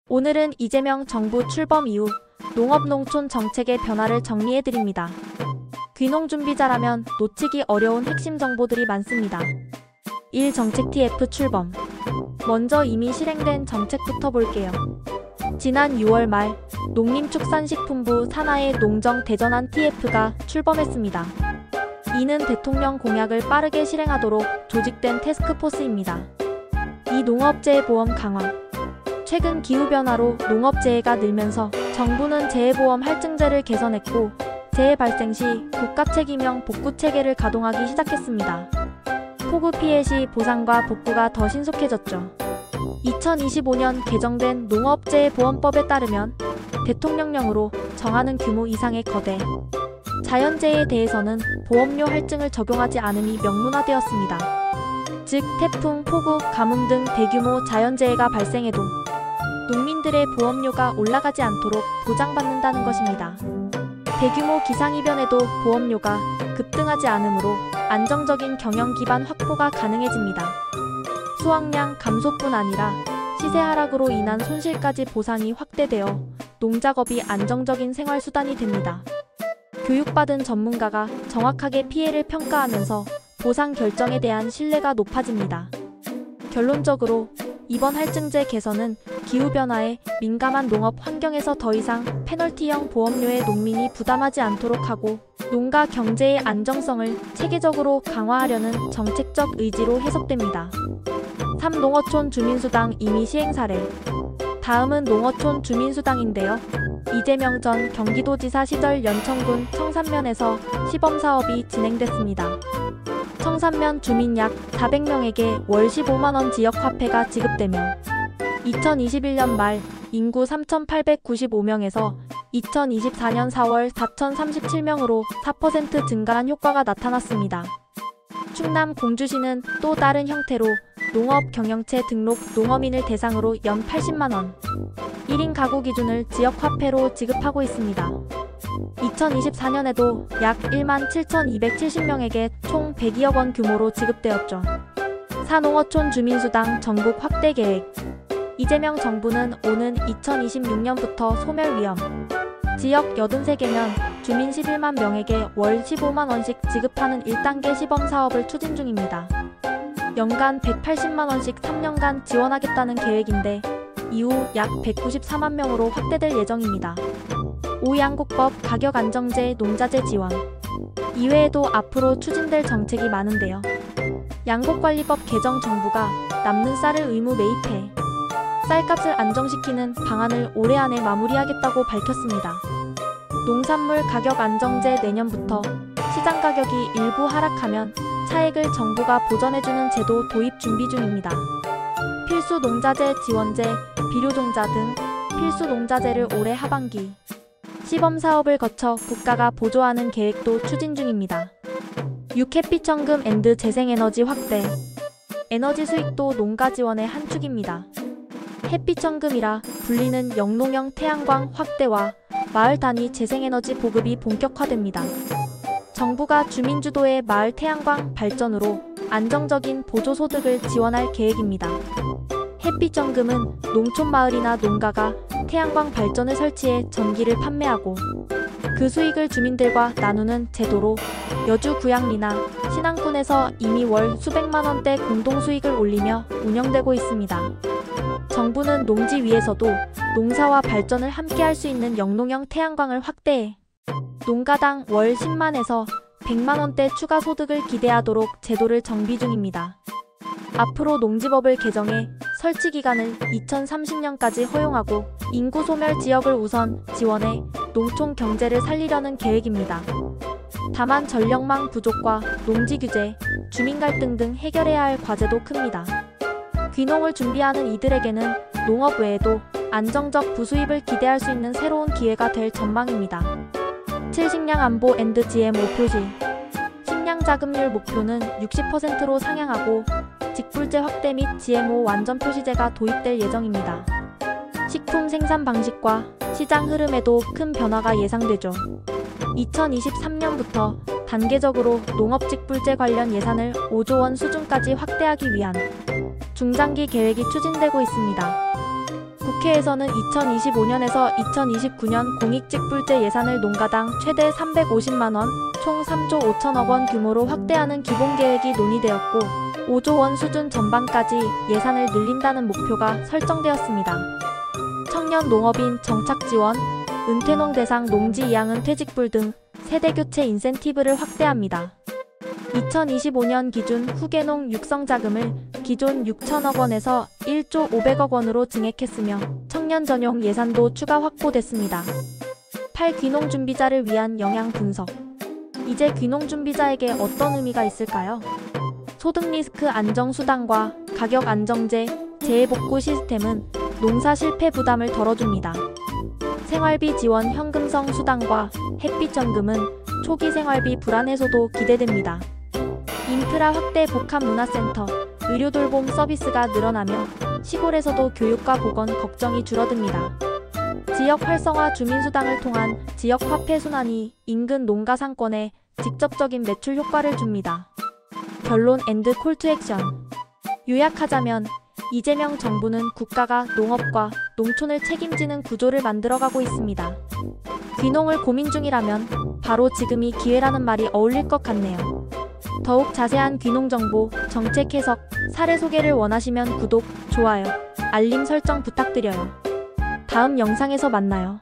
오늘은 이재명 정부 출범 이후 농업-농촌 정책의 변화를 정리해드립니다. 귀농준비자라면 놓치기 어려운 핵심 정보들이 많습니다. 1. 정책 TF 출범. 먼저 이미 실행된 정책부터 볼게요. 지난 6월 말 농림축산식품부 산하의 농정 대전환 TF가 출범했습니다. 이는 대통령 공약을 빠르게 실행하도록 조직된 태스크포스입니다. 2. 농업재해보험 강화. 최근 기후변화로 농업재해가 늘면서 정부는 재해보험 할증제를 개선했고 재해 발생 시 국가책임형 복구체계를 가동하기 시작했습니다. 폭우 피해 시 보상과 복구가 더 신속해졌죠. 2025년 개정된 농업재해보험법에 따르면 대통령령으로 정하는 규모 이상의 거대 자연재해에 대해서는 보험료 할증을 적용하지 않음이 명문화되었습니다. 즉 태풍, 폭우, 가뭄 등 대규모 자연재해가 발생해도 농민들의 보험료가 올라가지 않도록 보장받는다는 것입니다. 대규모 기상이변에도 보험료가 급등하지 않으므로 안정적인 경영 기반 확보가 가능해집니다. 수확량 감소뿐 아니라 시세 하락으로 인한 손실까지 보상이 확대되어 농작업이 안정적인 생활수단이 됩니다. 교육받은 전문가가 정확하게 피해를 평가하면서 보상 결정에 대한 신뢰가 높아집니다. 결론적으로 이번 할증제 개선은 기후변화에 민감한 농업 환경에서 더 이상 페널티형 보험료에 농민이 부담하지 않도록 하고 농가 경제의 안정성을 체계적으로 강화하려는 정책적 의지로 해석됩니다. 3. 농어촌 주민수당 이미 시행 사례. 다음은 농어촌 주민수당인데요. 이재명 전 경기도지사 시절 연천군 청산면에서 시범사업이 진행됐습니다. 청산면 주민 약 400명에게 월 15만원 지역화폐가 지급되며 2021년 말 인구 3,895명에서 2024년 4월 4,037명으로 4% 증가한 효과가 나타났습니다. 충남 공주시는 또 다른 형태로 농업 경영체 등록 농어민을 대상으로 연 80만원 1인 가구 기준을 지역화폐로 지급하고 있습니다. 2024년에도 약 1만 7,270명에게 총 102억 원 규모로 지급되었죠. 4. 농어촌 주민수당 전국 확대 계획. 이재명 정부는 오는 2026년부터 소멸 위험 지역 83개면 주민 11만 명에게 월 15만 원씩 지급하는 1단계 시범사업을 추진 중입니다. 연간 180만 원씩 3년간 지원하겠다는 계획인데 이후 약 194만 명으로 확대될 예정입니다. 5. 양곡법 가격 안정제 농자재 지원. 이외에도 앞으로 추진될 정책이 많은데요. 양곡관리법 개정. 정부가 남는 쌀을 의무 매입해 쌀값을 안정시키는 방안을 올해 안에 마무리하겠다고 밝혔습니다. 농산물 가격 안정제. 내년부터 시장 가격이 일부 하락하면 차액을 정부가 보전해주는 제도 도입 준비 중입니다. 필수 농자재 지원제, 비료종자 등 필수 농자재를 올해 하반기 시범사업을 거쳐 국가가 보조하는 계획도 추진 중입니다. 6. 햇빛천금 앤드 재생에너지 확대. 에너지 수익도 농가 지원의 한 축입니다. 햇빛천금이라 불리는 영농형 태양광 확대와 마을 단위 재생에너지 보급이 본격화됩니다. 정부가 주민주도의 마을 태양광 발전으로 안정적인 보조소득을 지원할 계획입니다. 햇빛천금은 농촌마을이나 농가가 태양광 발전을 설치해 전기를 판매하고 그 수익을 주민들과 나누는 제도로 여주 구양리나 신안군에서 이미 월 수백만원대 공동수익을 올리며 운영되고 있습니다. 정부는 농지 위에서도 농사와 발전을 함께 할 수 있는 영농형 태양광을 확대해 농가당 월 10만에서 100만원대 추가 소득을 기대하도록 제도를 정비 중입니다. 앞으로 농지법을 개정해 설치 기간을 2030년까지 허용하고 인구 소멸 지역을 우선 지원해 농촌 경제를 살리려는 계획입니다. 다만 전력망 부족과 농지 규제, 주민 갈등 등 해결해야 할 과제도 큽니다. 귀농을 준비하는 이들에게는 농업 외에도 안정적 부수입을 기대할 수 있는 새로운 기회가 될 전망입니다. 7. 식량 안보 앤드 GMO 표시. 식량 자급률 목표는 60%로 상향하고 직불제 확대 및 GMO 완전 표시제가 도입될 예정입니다. 식품 생산 방식과 시장 흐름에도 큰 변화가 예상되죠. 2023년부터 단계적으로 농업 직불제 관련 예산을 5조 원 수준까지 확대하기 위한 중장기 계획이 추진되고 있습니다. 국회에서는 2025년에서 2029년 공익직불제 예산을 농가당 최대 350만원, 총 3조 5천억 원 규모로 확대하는 기본계획이 논의되었고 5조 원 수준 전반까지 예산을 늘린다는 목표가 설정되었습니다. 청년 농업인 정착 지원, 은퇴농 대상 농지 이양은 퇴직불 등 세대교체 인센티브를 확대합니다. 2025년 기준 후계농 육성자금을 기존 6천억 원에서 1조 500억 원으로 증액했으며 청년 전용 예산도 추가 확보됐습니다. 8. 귀농 준비자를 위한 영향 분석. 이제 귀농 준비자에게 어떤 의미가 있을까요? 소득 리스크 안정 수당과 가격 안정제, 재해복구 시스템은 농사 실패 부담을 덜어줍니다. 생활비 지원 현금성 수당과 햇빛연금은 초기 생활비 불안 해소도 기대됩니다. 인프라 확대 복합문화센터, 의료돌봄 서비스가 늘어나며 시골에서도 교육과 보건 걱정이 줄어듭니다. 지역 활성화 주민수당을 통한 지역 화폐 순환이 인근 농가 상권에 직접적인 매출 효과를 줍니다. 결론 앤드 콜투액션. 요약하자면 이재명 정부는 국가가 농업과 농촌을 책임지는 구조를 만들어가고 있습니다. 귀농을 고민 중이라면 바로 지금이 기회라는 말이 어울릴 것 같네요. 더욱 자세한 귀농 정보, 정책 해석, 사례 소개를 원하시면 구독, 좋아요, 알림 설정 부탁드려요. 다음 영상에서 만나요.